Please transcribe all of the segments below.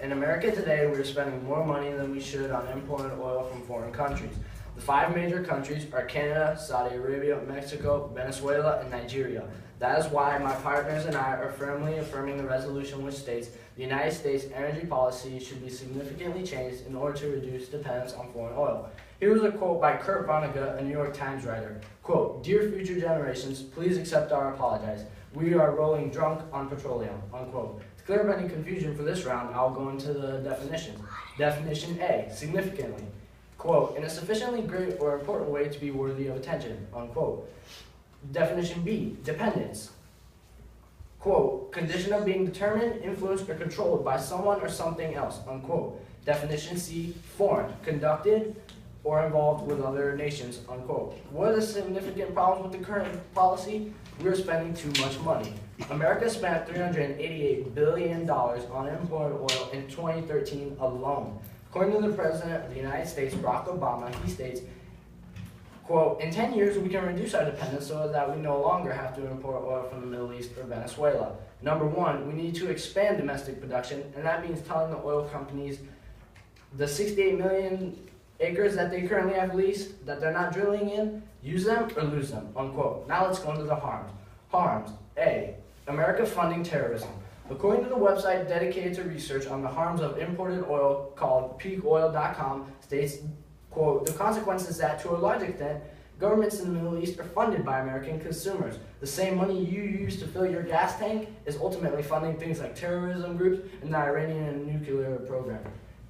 In America today, we're spending more money than we should on imported oil from foreign countries. The 5 major countries are Canada, Saudi Arabia, Mexico, Venezuela, and Nigeria. That is why my partners and I are firmly affirming the resolution which states the United States energy policy should be significantly changed in order to reduce dependence on foreign oil. Here's a quote by Kurt Vonnegut, a New York Times writer. Quote, "Dear future generations, please accept our apologies. We are rolling drunk on petroleum," unquote. To clear up any confusion for this round, I'll go into the definitions. Definition A, significantly. Quote, "in a sufficiently great or important way to be worthy of attention," unquote. Definition B, dependence. Quote, "condition of being determined, influenced, or controlled by someone or something else," unquote. Definition C, foreign, conducted or involved with other nations, unquote. What are the significant problems with the current policy? We're spending too much money. America spent $388 billion on imported oil in 2013 alone. According to the President of the United States, Barack Obama, he states, quote, "in 10 years we can reduce our dependence so that we no longer have to import oil from the Middle East or Venezuela. Number one, we need to expand domestic production, and that means telling the oil companies the 68 million acres that they currently have leased, that they're not drilling in, use them or lose them," unquote. Now let's go into the harms. Harms. A, America funding terrorism. According to the website dedicated to research on the harms of imported oil called peakoil.com, states, quote, "the consequence is that, to a large extent, governments in the Middle East are funded by American consumers. The same money you use to fill your gas tank is ultimately funding things like terrorism groups and the Iranian nuclear program."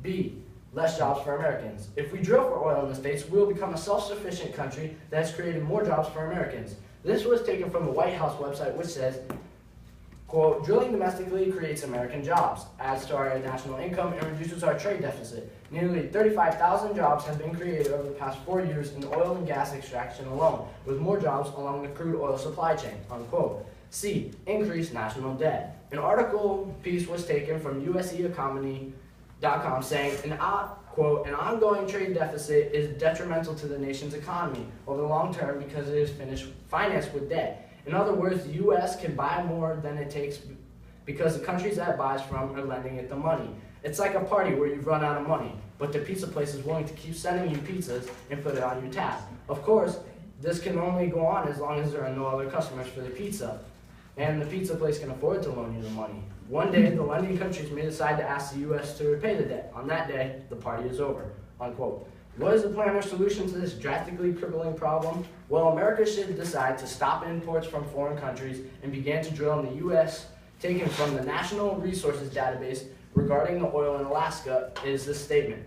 B, less jobs for Americans. If we drill for oil in the States, we'll become a self-sufficient country that has created more jobs for Americans. This was taken from the White House website, which says, quote, "drilling domestically creates American jobs, adds to our national income, and reduces our trade deficit. Nearly 35,000 jobs have been created over the past 4 years in oil and gas extraction alone, with more jobs along the crude oil supply chain," unquote. C, increased national debt. An article piece was taken from USEconomy.com saying, quote, "an ongoing trade deficit is detrimental to the nation's economy over the long term because it is financed with debt. In other words, the U.S. can buy more than it takes because the countries that it buys from are lending it the money. It's like a party where you've run out of money, but the pizza place is willing to keep sending you pizzas and put it on your tab. Of course, this can only go on as long as there are no other customers for the pizza, and the pizza place can afford to loan you the money. One day, the lending countries may decide to ask the U.S. to repay the debt. On that day, the party is over," unquote. What is the plan or solution to this drastically crippling problem? Well, America should decide to stop imports from foreign countries and begin to drill in the U.S. Taken from the National Resources Database regarding the oil in Alaska is this statement.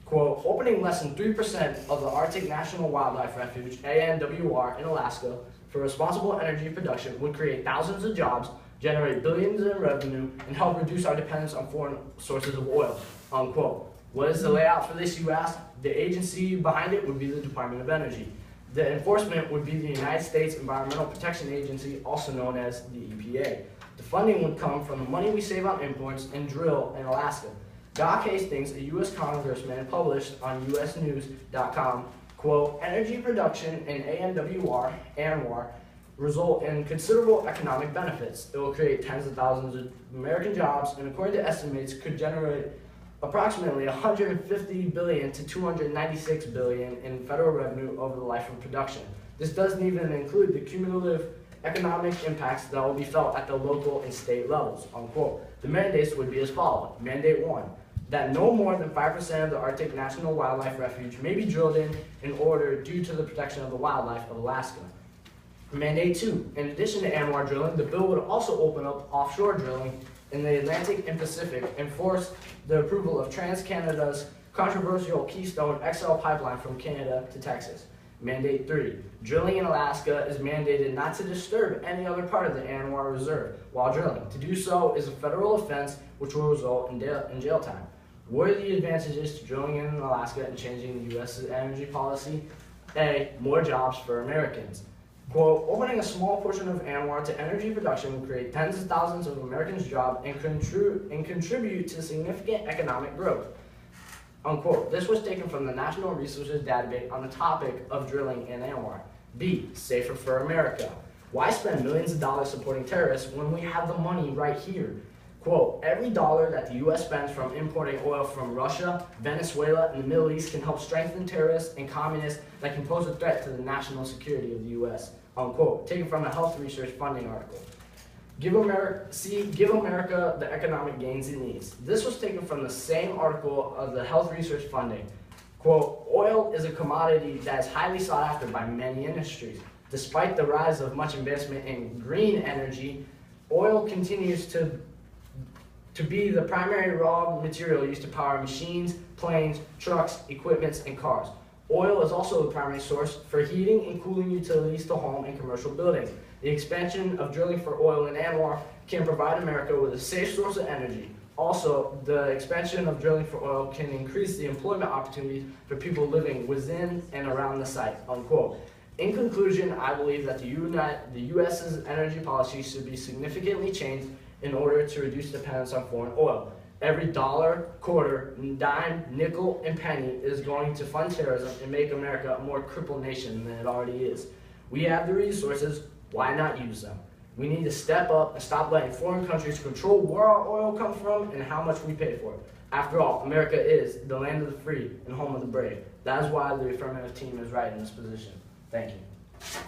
Quote, "opening less than 3% of the Arctic National Wildlife Refuge, ANWR, in Alaska for responsible energy production would create thousands of jobs, generate billions in revenue, and help reduce our dependence on foreign sources of oil," unquote. What is the layout for this, you ask? The agency behind it would be the Department of Energy. The enforcement would be the United States Environmental Protection Agency, also known as the EPA. The funding would come from the money we save on imports and drill in Alaska. Doc Hastings, a U.S. congressman, published on usnews.com, quote, "energy production in ANWR result in considerable economic benefits. It will create tens of thousands of American jobs and, according to estimates, could generate approximately $150 billion to $296 billion in federal revenue over the life of production. This doesn't even include the cumulative economic impacts that will be felt at the local and state levels," unquote. The mandates would be as follows. Mandate 1, that no more than 5% of the Arctic National Wildlife Refuge may be drilled in order due to the protection of the wildlife of Alaska. Mandate 2, in addition to ANWR drilling, the bill would also open up offshore drilling in the Atlantic and Pacific and force the approval of TransCanada's controversial Keystone XL pipeline from Canada to Texas. Mandate 3, drilling in Alaska is mandated not to disturb any other part of the ANWR Reserve while drilling. To do so is a federal offense which will result in jail time. What are the advantages to drilling in Alaska and changing the U.S.'s energy policy? A, more jobs for Americans. Quote, "opening a small portion of ANWR to energy production will create tens of thousands of Americans' jobs and contribute to significant economic growth," unquote. This was taken from the National Resources Database on the topic of drilling in ANWR. B, safer for America. Why spend millions of dollars supporting terrorists when we have the money right here? Quote, every dollar that the U.S. spends from importing oil from Russia, Venezuela, and the Middle East can help strengthen terrorists and communists that can pose a threat to the national security of the U.S. Unquote. Taken from a Health Research Funding article. Give America the economic gains it needs. This was taken from the same article of the Health Research Funding. Quote, oil is a commodity that is highly sought after by many industries. Despite the rise of much investment in green energy, oil continues to be the primary raw material used to power machines, planes, trucks, equipments, and cars. Oil is also the primary source for heating and cooling utilities to home and commercial buildings. The expansion of drilling for oil in ANWR can provide America with a safe source of energy. Also, the expansion of drilling for oil can increase the employment opportunities for people living within and around the site, unquote. In conclusion, I believe that the U.S.'s energy policy should be significantly changed in order to reduce dependence on foreign oil. Every dollar, quarter, dime, nickel, and penny is going to fund terrorism and make America a more crippled nation than it already is. We have the resources, why not use them? We need to step up and stop letting foreign countries control where our oil comes from and how much we pay for it. After all, America is the land of the free and home of the brave. That is why the affirmative team is right in this position. Thank you.